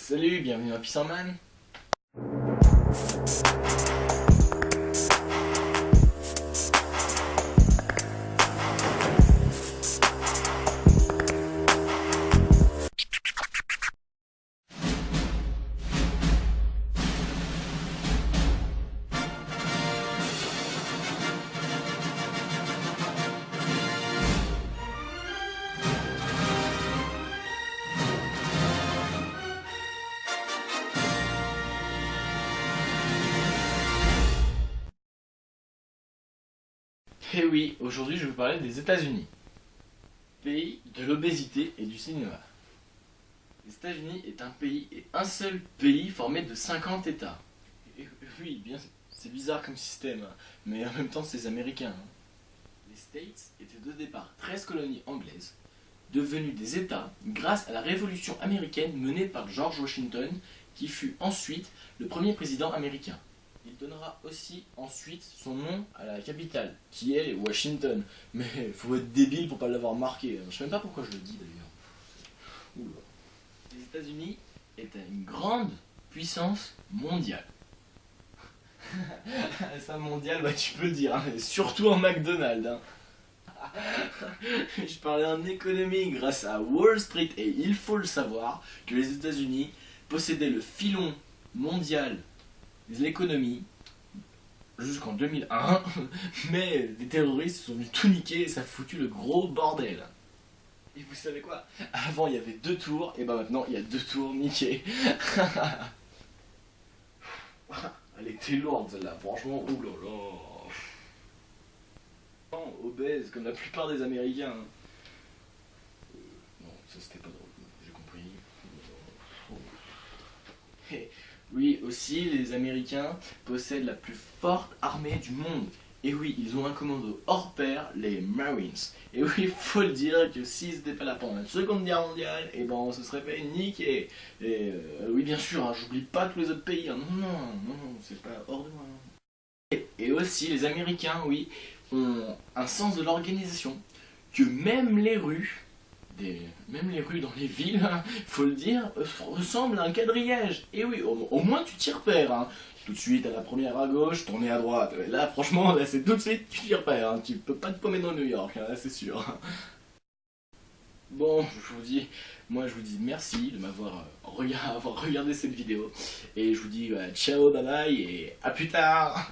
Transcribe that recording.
Salut, bienvenue à Peace Man. Et oui, aujourd'hui je vais vous parler des États-Unis, pays de l'obésité et du cinéma. Les États-Unis est un pays et un seul pays formé de 50 États. Et oui, bien, c'est bizarre comme système, hein, mais en même temps c'est les Américains. Hein. Les States étaient de départ 13 colonies anglaises, devenues des États grâce à la Révolution américaine menée par George Washington, qui fut ensuite le premier président américain. Il donnera aussi ensuite son nom à la capitale, qui est Washington. Mais faut être débile pour pas l'avoir marqué. Je sais même pas pourquoi je le dis d'ailleurs. Oula. Les États-Unis étaient une grande puissance mondiale. Ça mondial, bah tu peux le dire, hein, surtout en McDonald's. Hein. Je parlais en économie grâce à Wall Street et il faut le savoir que les États-Unis possédaient le filon mondial de l'économie jusqu'en 2001, mais des terroristes sont venus tout niquer et ça a foutu le gros bordel. Et vous savez quoi? Avant il y avait 2 tours, et bah maintenant il y a 2 tours niquées. Elle était lourde celle-là, franchement, oulala. Obèse comme la plupart des Américains. Non, ça c'était pas drôle, j'ai compris. Et oui, aussi, les Américains possèdent la plus forte armée du monde. Et oui, ils ont un commando hors pair, les Marines. Et oui, faut le dire que s'ils n'étaient pas là pendant la Seconde Guerre mondiale, et ben on se serait fait niquer. Et oui, bien sûr, hein, j'oublie pas tous les autres pays. Hein. Non, c'est pas hors de moi. Et aussi, les Américains, oui, ont un sens de l'organisation que même les rues dans les villes, hein, faut le dire, ressemblent à un quadrillage. Et oui, au moins tu t'y repères. Hein. Tout de suite à la première à gauche, tourner à droite. Là, franchement, là c'est tout de suite, tu t'y repères. Hein. Tu peux pas te paumer dans New York, hein, là c'est sûr. Bon, moi je vous dis merci de m'avoir avoir regardé cette vidéo. Et je vous dis ciao, bye bye et à plus tard.